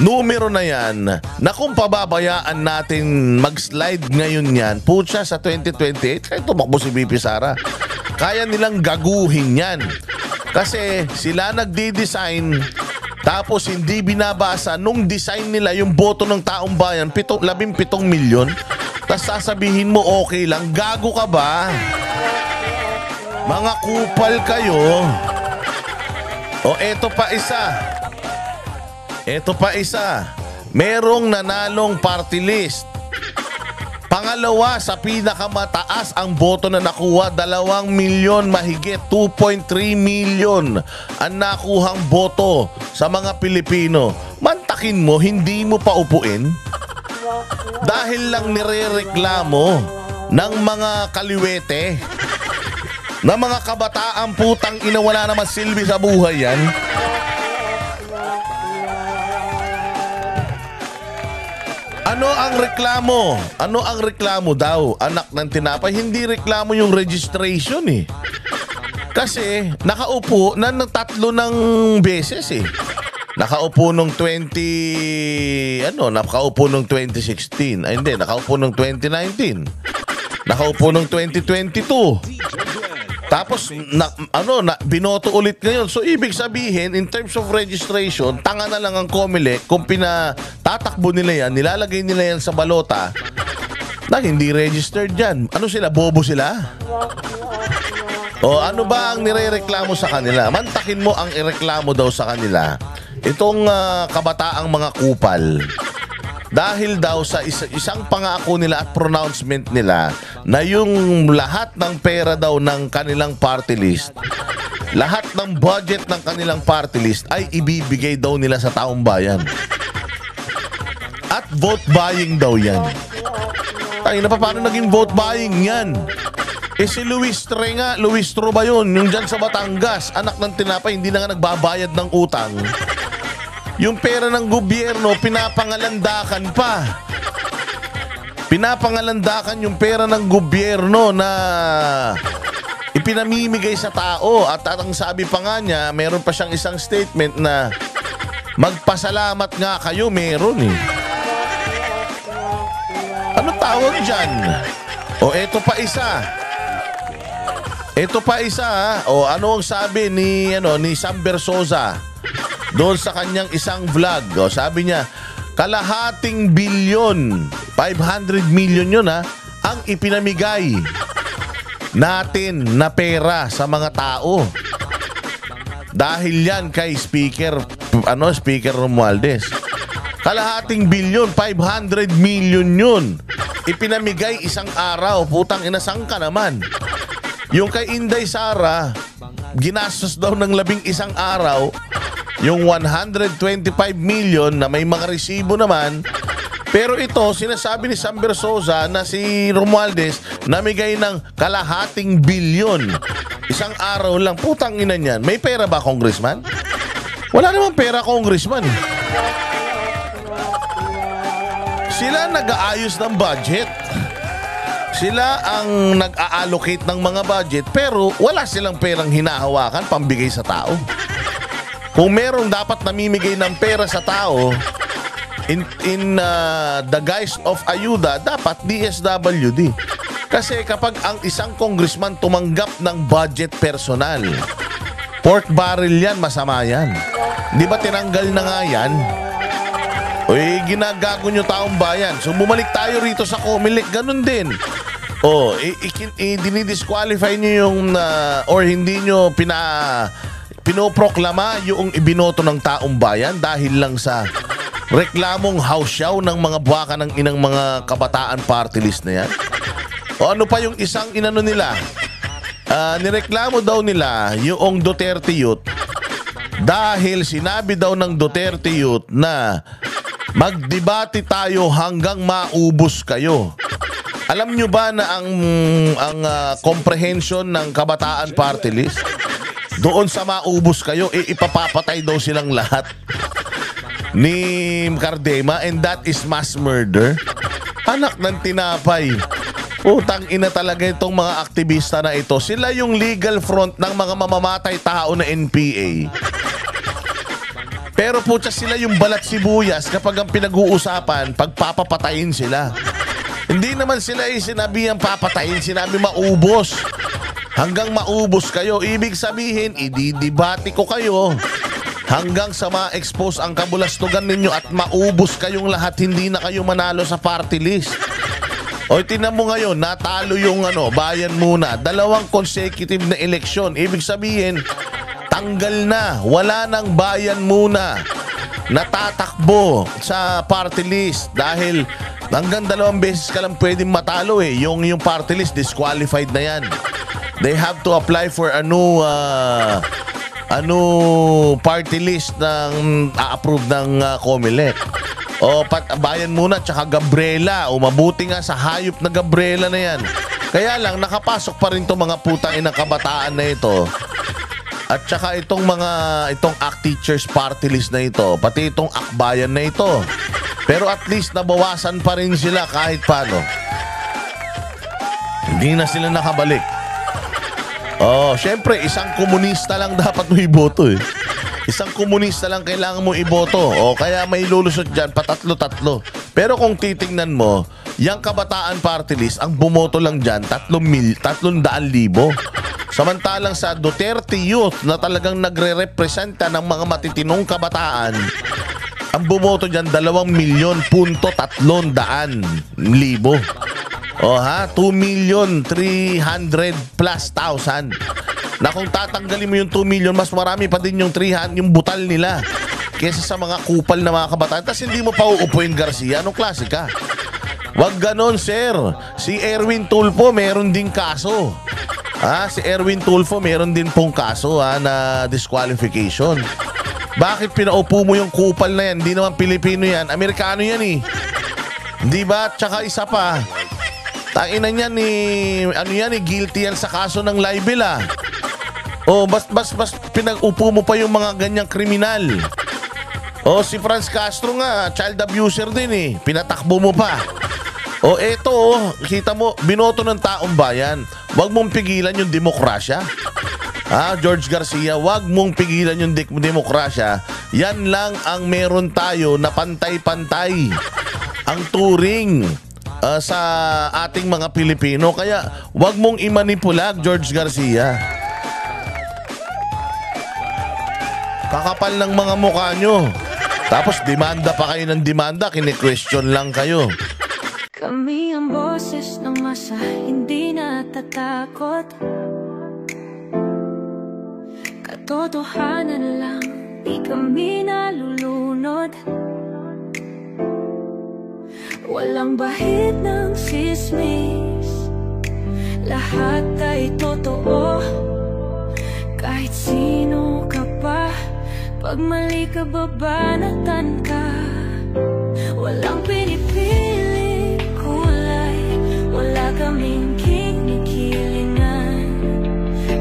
numero na yan na kung pababayaan natin mag-slide ngayon yan, putya sa 2028, kahit tumakbo si VP Sara, kaya nilang gaguhin yan. Kasi sila nagdi-design, tapos hindi binabasa nung design nila yung boto ng taong bayan, 17 milyon. Tapos sasabihin mo okay lang, gago ka ba? Mga kupal kayo. O eto pa isa. Ito pa isa, merong nanalong party list. Pangalawa sa pinakamataas ang boto na nakuha, 2 milyon mahigit, 2.3 milyon ang nakuhang boto sa mga Pilipino. Mantakin mo, hindi mo pa upuin? Dahil lang nirereklamo ng mga kaliwete, ng mga kabataang putang ina, wala naman silbi sa buhay yan. Ano ang reklamo? Ano ang reklamo daw, anak ng tinapay? Hindi reklamo yung registration eh. Kasi nakaupo na ng 3 beses eh. Nakaupo nung nakaupo nung 2016. Ay hindi, nakaupo nung 2019. Nakaupo nung 2022. Tapos binoto ulit ngayon. So ibig sabihin, in terms of registration, tanga na lang ang COMELEC kung tatakbo nila yan, nilalagay nila yan sa balota na hindi registered dyan. Ano sila? Bobo sila? O ano ba ang nirereklamo sa kanila? Mantakin mo ang ireklamo daw sa kanila. Itong kabataang mga kupal. Dahil daw sa isang pangako nila at pronouncement nila na yung lahat ng pera daw ng kanilang party list, lahat ng budget ng kanilang party list ay ibibigay daw nila sa taong bayan. At vote buying daw yan. Ay, paano naging vote buying yan? Eh si Luis Tro ba yun? Yung dyan sa Batangas, anak ng tinapay, hindi na nga nagbabayad ng utang. Yung pera ng gobyerno, pinapangalandakan pa. Pinapangalandakan yung pera ng gobyerno na ipinamimigay sa tao. At ang sabi pa nga niya, meron pa siyang isang statement na magpasalamat nga kayo, meron eh. Ano tawag dyan? O eto pa isa. Ito pa isa ha. O ano ang sabi ni Sam Bersosa doon sa kanyang isang vlog? O sabi niya, kalahating bilyon, 500 million yun ha, ang ipinamigay natin na pera sa mga tao. Dahil yan kay Speaker Romualdez. Kalahating bilyon, 500 million yun. Ipinamigay isang araw. Putang inasang ka naman. Yung kay Inday Sara, ginastos daw ng 11 araw yung 125 million na may mga resibo naman. Pero ito, sinasabi ni Sam Bersosa na si Romualdez namigay ng kalahating bilyon. Isang araw lang. Putang ina niyan. May pera ba, Congressman? Wala namang pera, Congressman. Sila nag-aayos ng budget. Sila ang nag-a-allocate ng mga budget, pero wala silang perang hinahawakan pambigay sa tao. Kung merong dapat namimigay ng pera sa tao in the guise of ayuda, dapat DSWD. Kasi kapag ang isang congressman tumanggap ng budget personal, pork barrel yan, masama yan. Di ba tinanggal na nga yan? Uy, ginagago nyo taong bayan. So bumalik tayo rito sa COMELEC, ganun din. O, dinidisqualify nyo yung or hindi nyo pinoproklama yung ibinoto ng taong bayan dahil lang sa reklamong hausyaw ng mga buwaka ng inang mga kabataan party list na yan. O ano pa yung isang inano nila? Nireklamo daw nila yung Duterte Youth dahil sinabi daw ng Duterte Youth na magdebate tayo hanggang maubos kayo. Alam nyo ba na ang comprehension ng kabataan party list? Doon sa maubos kayo, ipapapatay daw silang lahat ni Cardema, and that is mass murder. Anak ng tinapay. Utang ina talaga itong mga aktivista na ito. Sila yung legal front ng mga mamamatay tao na NPA. Pero putya sila yung balat sibuyas kapag ang pinag-uusapan, pagpapapatayin sila. Hindi naman sila sinabi ang papatayin, sinabi maubos. Hanggang maubos kayo. Ibig sabihin, ididibati ko kayo hanggang sa ma-expose ang kabulastugan ninyo at maubos kayong lahat, hindi na kayo manalo sa party list. O tingnan mo ngayon, natalo yung bayan muna. 2 consecutive na eleksyon. Ibig sabihin, tanggal na. Wala nang bayan muna natatakbo sa party list dahil hanggang 2 beses ka lang pwedeng matalo Yung party list, disqualified na yan. They have to apply for a new party list ng a-approve ng COMELEC. O bayan muna tsaka Gabriela. O mabuti nga sa hayop na Gabriela na yan. Kaya lang nakapasok pa rin itong mga putang inang kabataan na ito. At tsaka itong ACT Teachers Party List na ito, pati itong akbayan na ito. Pero at least nabawasan pa rin sila kahit paano. Hindi na sila nakabalik. Syempre isang komunista lang dapat mo iboto Isang komunista lang kailangan mo iboto. Kaya may lulusot dyan, patatlo-tatlo. Pero kung titingnan mo, yung kabataan party list, ang bumoto lang dyan, 300,000. Samantalang sa Duterte Youth na talagang nagre-representa ng mga matitinong kabataan, ang bumoto dyan, 2,300,000. 2,300,000+. Na kung tatanggalin mo yung 2 million, mas marami pa din yung 300, yung butal nila kesa sa mga kupal na mga kabataan. Tapos hindi mo pa uupuin Garcia. Anong klase ka? Wag ganon, sir. Si Erwin Tulfo meron din kaso. Si Erwin Tulfo meron din pong kaso na disqualification. Bakit pinaupo mo yung kupal na yan? Hindi naman Pilipino yan. Amerikano yan Di ba? Tsaka isa pa. Tainan yan guilty yan sa kaso ng libel bas pinag-upo mo pa yung mga ganyang kriminal. Si Franz Castro nga, child abuser din pinatakbo mo pa. Eto, kita mo, binoto ng taong bayan. Huwag mong pigilan yung demokrasya. George Garcia, huwag mong pigilan yung demokrasya. Yan lang ang meron tayo na pantay-pantay ang turing sa ating mga Pilipino. Kaya huwag mong imanipulag, George Garcia. Kakapal ng mga mukha nyo. Tapos demanda pa kayo ng demanda, kini-question lang kayo. Kami ang boses ng masa, hindi natatakot. Katotohanan lang, di kami nalulunod. Walang bahid ng sismis, lahat ay totoo. Kahit sino ka pa, pag mali ka babanatan ka. Walang pinipili kulay, wala kaming kinikilingan.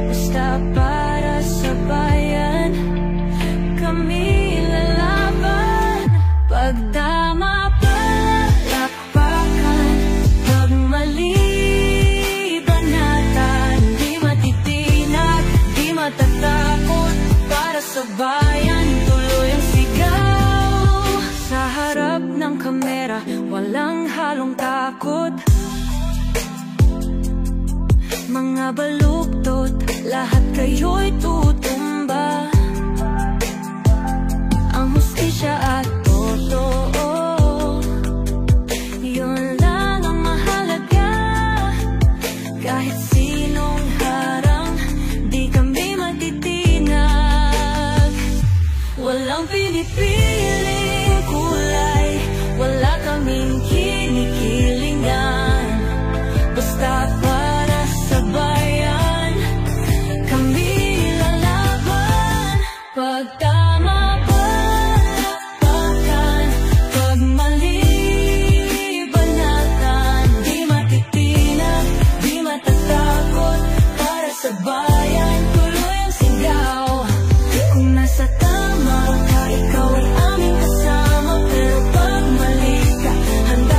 Basta para sa bayan, kami lalaban. Pag tama palakpakan, pag mali banatan. Di matitinag, di matatakot, para sa bayan tuloy ang sigaw. Sa harap ng kamera, walang halong takot. Mga baluktot, lahat kayo'y tutumba. Ang hustisya at totoo, yun lang ang mahalaga. Kahit sinong harang, di kami matitinag. Walang pinipiling kulay, wala kaming kinikilingan. Basta para sa bayan, kami lalaban. Pag tama palakpakan, pag mali banatan. Di matitinag, di matatakot, para sa bayan tuloy ang sigaw. Kung nasa tama ka, ikaw ay aming kasama. Pero pag mali ka, handa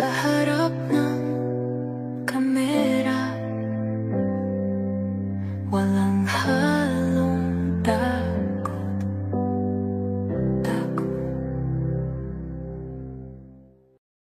sa harap